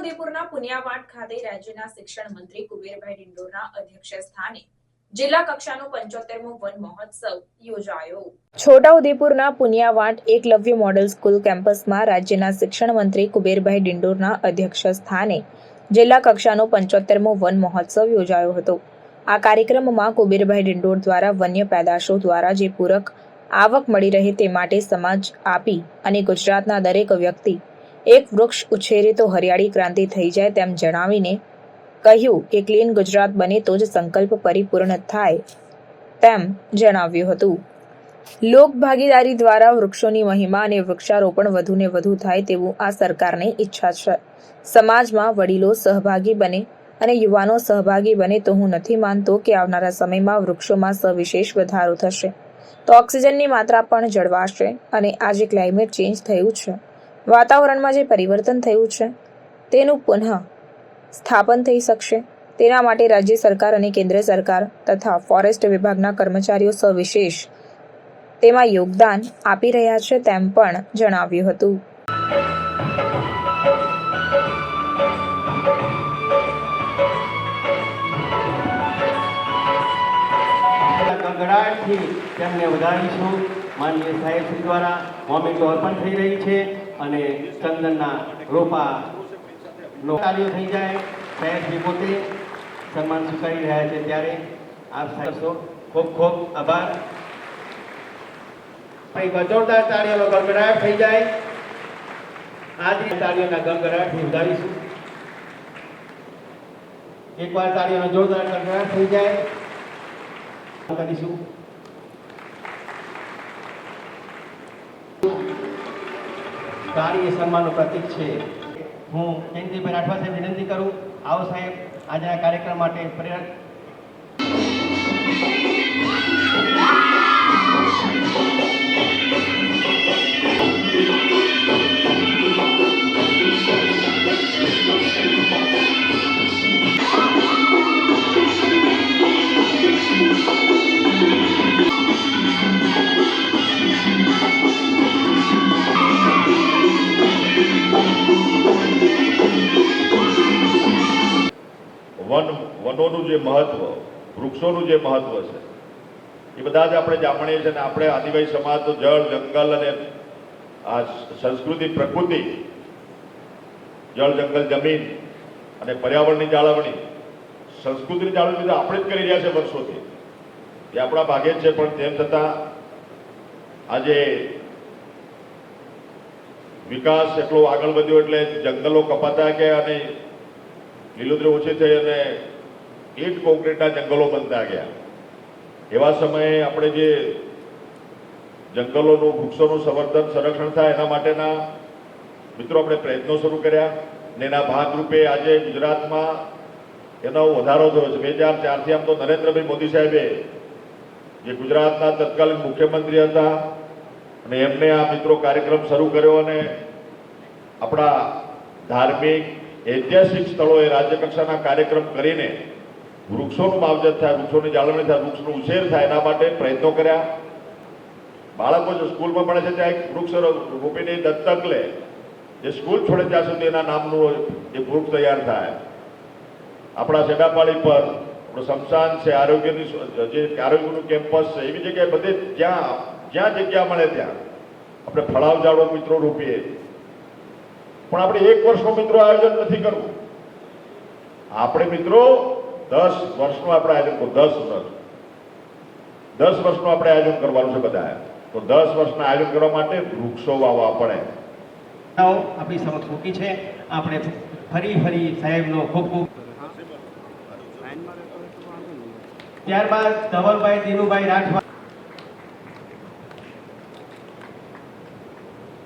છોટાઉદેપુરના પુનિયાવાડ ખાતે રાજ્યના શિક્ષણ મંત્રી કુબેરભાઈ ડિંડોરના અધ્યક્ષ સ્થાને જિલ્લા કક્ષાનો 75મો વન મહોત્સવ યોજાયો। છોટાઉદેપુરના પુનિયાવાડ એકલવ્ય મોડેલ સ્કૂલ કેમ્પસમાં રાજ્યના શિક્ષણ મંત્રી કુબેરભાઈ ડિંડોરના અધ્યક્ષ સ્થાને જિલ્લા કક્ષાનો 75મો વન મહોત્સવ યોજાયો હતો। આ કાર્યક્રમમાં કુબેરભાઈ ડિંડોર દ્વારા વન્ય પેદાશો દ્વારા જે પૂરક આવક મળી રહે તે માટે સમાજ આપી અને ગુજરાતના દરેક વ્યક્તિ એક વૃક્ષ ઉછેરે તો હરિયાળી ક્રાંતિ થઈ જાય તેમ જણાવીને કહ્યું કે ક્લીન ગુજરાત બને તો જ સંકલ્પ પરિપૂર્ણ થાય તેમ જણાવ્યું હતું। લોક ભાગીદારી દ્વારા વૃક્ષોની મહિમા અને વૃક્ષારોપણ વધુને વધુ થાય તેવું આ સરકારની ઈચ્છા છે। સમાજમાં વડીલો સહભાગી બને અને યુવાનો સહભાગી બને તો હું નથી માનતો કે આવનારા સમયમાં વૃક્ષોમાં સવિશેષ વધારો થશે તો ઓક્સિજનની માત્રા પણ જળવાશે અને આજે ક્લાઇમેટ ચેન્જ થયું છે, વાતાવરણમાં જે પરિવર્તન થયું છે તેનું પુનઃ સ્થાપન થઈ શકશે। તેના માટે રાજ્ય સરકાર અને કેન્દ્ર સરકાર તથા ફોરેસ્ટ વિભાગના કર્મચારીઓ સવિશેષ તેમાં યોગદાન આપી રહ્યા છે તેમ પણ જણાવ્યું હતું। ગગડાટથી તેમને વધારીશું। માનનીય સાહેબ શ્રી દ્વારા મોમેન્ટો અર્પણ થઈ રહી છે અને ચંદનના રોપાનો કાર્ય થઈ જાય। સાહેબ શ્રી પોતે સન્માન સ્વીકારી રહ્યા છે ત્યારે આપ સાહેબ ખૂબ ખૂબ આભાર। એક જોરદાર તાળીઓનો ગગડાટ થઈ જાય। આજી તાળીઓના ગગડાટથી વધારીશું। એકવાર તાળીઓનો જોરદાર ગગડાટ થઈ જાય કરીશું। તાળી એ સન્માનનું પ્રતીક છે। હું જયંતિભાઈ રાઠવા સાહેબ વિનંતી કરું, આવો સાહેબ આજના કાર્યક્રમ માટે પ્રેરક। વનોનું જે મહત્વ, વૃક્ષોનું જે મહત્વ છે એ બધા જ આપણે જાણીએ છીએ। અને આપણે આદિવાસી સમાજ તો જળ, જંગલ અને આ સંસ્કૃતિ, પ્રકૃતિ, જળ, જંગલ, જમીન અને પર્યાવરણની જાળવણી, સંસ્કૃતિની જાળવણી તો આપણે જ કરી રહ્યા છે વર્ષોથી, એ આપણા ભાગે જ છે। પણ તેમ છતાં આજે વિકાસ એટલો આગળ વધ્યો એટલે જંગલો કપાતા ગયા અને લીલોતરી ઓછી થઈ અને ઈંટ કોન્ક્રીટના જંગલો બનતા ગયા। એવા સમયે આપણે જે જંગલોનું, વૃક્ષોનું સંવર્ધન, સંરક્ષણ થાય એના માટેના મિત્રો આપણે પ્રયત્નો શરૂ કર્યા અને એના ભાગરૂપે આજે ગુજરાતમાં એનો વધારો થયો છે। 2004થી આમ તો નરેન્દ્રભાઈ મોદી સાહેબે જે ગુજરાતના તત્કાલીન મુખ્યમંત્રી હતા અને એમને આ મિત્રો કાર્યક્રમ શરૂ કર્યો અને આપણા ધાર્મિક, ઐતિહાસિક સ્થળોએ રાજ્ય કક્ષાના કાર્યક્રમ કરીને વૃક્ષોનું માવજત થાય, વૃક્ષોની જાળવણી થાય, વૃક્ષનું ઉછેર થાય એના માટે પ્રયત્નો કર્યા। બાળકો જો સ્કૂલમાં ભણે છે ત્યાં એક વૃક્ષ રોપીને દત્તક લે, જે સ્કૂલ છોડે ત્યાં સુધી એના નામનું એ વૃક્ષ તૈયાર થાય। આપણા સેડાપાડી પર આપણું શમશાન છે, આરોગ્યનું કેમ્પસ છે, એવી જગ્યાએ બધે જ્યાં જગ્યા મળે ત્યાં આપણે ફળાવ ઝાડો મિત્રો રોપીએ। પણ આપણે એક વર્ષનું મિત્રો આયોજન નથી કરવું, આપણે મિત્રો 10 વર્ષનું આપણે આયોજન કરવું। 10 વર્ષનું આપણે આયોજન કરવાનું છે બધા। તો 10 વર્ષના આયોજન કરવા માટે વૃક્ષો વાવવા પડે। આપણી સમક્ષ મૂકી છે, આપણે ફરી સાહેબનો ખૂબ ખૂબ। ત્યારબાદ ધવલભાઈ દિનુભાઈ રાઠવા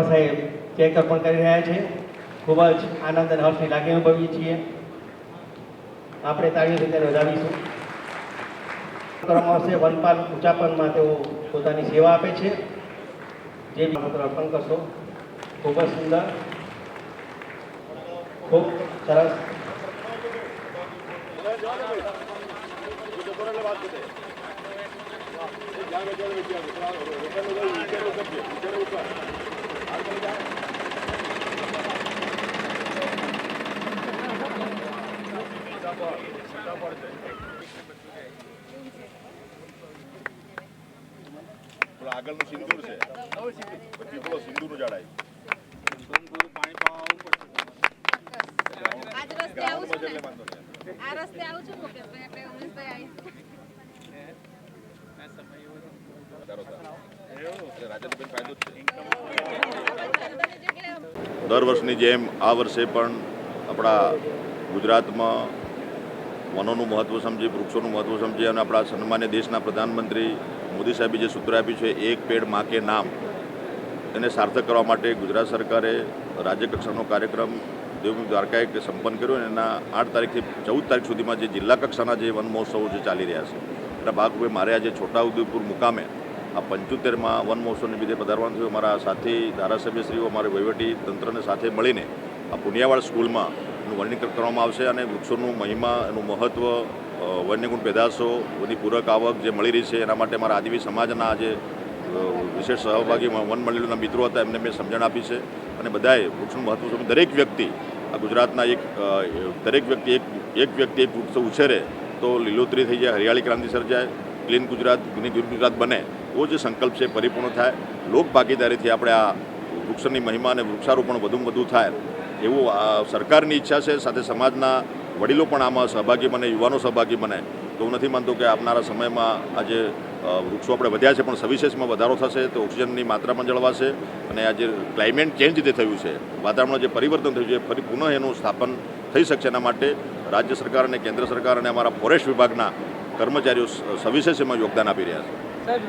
સાહેબ ચેક અર્પણ કરી રહ્યા છે। ખૂબ જ આનંદ અને હર્ષની લાગણી અનુભવીએ છીએ। આપણે તાળીઓથી તેને વધાવીશું। કરવામાં આવશે વનપાલ ઉચાપનમાં તેઓ પોતાની સેવા આપે છે, જે અર્પણ કરશો। ખૂબ જ સુંદર, ખૂબ સરસ। આગળનું સિંદૂર છે પછી પેલો સિંદૂરનું ઝાડ આવ્યું આજ રસ્તે આવું છું ને આ રસ્તે આવું છું મુકેશભાઈ એટલે ઉમેશભાઈ દર વર્ષની જેમ આ વર્ષે પણ આપણા ગુજરાતમાં વનોનું મહત્ત્વ સમજી વૃક્ષોનું મહત્ત્વ સમજી અને આપણા સન્માન્ય દેશના પ્રધાનમંત્રી મોદી સાહેબે જે સૂત્ર આપ્યું છે એક પેડ માં કે નામ તેને સાર્થક કરવા માટે ગુજરાત સરકારે રાજ્યકક્ષાનો કાર્યક્રમ દેવભૂમિ દ્વારકાએ સંપન્ન કર્યો અને એના 8 તારીખથી 14 તારીખ સુધીમાં જે જિલ્લા કક્ષાના જે વન મહોત્સવો જે ચાલી રહ્યા છે એના ભાગરૂપે મારે આજે છોટાઉદેપુર મુકામે આ 75માં વન મહોત્સવને લીધે પધારવાનું થયું. અમારા સાથી ધારાસભ્યશ્રીઓ અમારે વહીવટી તંત્રને સાથે મળીને આ પુનિયાવાડ સ્કૂલમાં એનું વર્ણન કરવામાં આવશે અને વૃક્ષોનું મહિમા એનું મહત્ત્વ વન્યગુણ પેદાશો બધી પૂરક આવક જે મળી રહી છે એના માટે મારા આદિવાસી સમાજના આજે વિશેષ સહભાગી વન મંડળીના મિત્રો હતા એમને મેં સમજણ આપી છે અને બધાએ વૃક્ષનું મહત્ત્વ સમજી દરેક વ્યક્તિ આ ગુજરાતના દરેક વ્યક્તિ એક વ્યક્તિ એક વૃક્ષ ઉછેરે તો લીલોતરી થઈ જાય, હરિયાળી ક્રાંતિ સર્જાય, ક્લીન ગુજરાત ગ્રીન ગુજરાત બને એવો જે સંકલ્પ છે પરિપૂર્ણ થાય. લોક ભાગીદારીથી આપણે આ વૃક્ષની મહિમા અને વૃક્ષારોપણ વધુમાં વધુ થાય એવું સરકારની ઈચ્છા છે. સાથે સમાજના વડીલો પણ આમાં સહભાગી બને, યુવાનો સહભાગી બને. તો હું નથી માનતો કે આવનારા સમયમાં આજે વૃક્ષો આપણે વધ્યા છે પણ સવિશેષમાં વધારો થશે તો ઓક્સિજનની માત્રા પણ જળવાશે અને આ જે ક્લાઇમેટ ચેન્જ જે થયું છે, વાતાવરણમાં જે પરિવર્તન થયું છે ફરી પુનઃ એનું સ્થાપન થઈ શકશે. એના માટે રાજ્ય સરકાર અને કેન્દ્ર સરકાર અને અમારા ફોરેસ્ટ વિભાગના કર્મચારીઓ સવિશેષ એમાં યોગદાન આપી રહ્યા છે.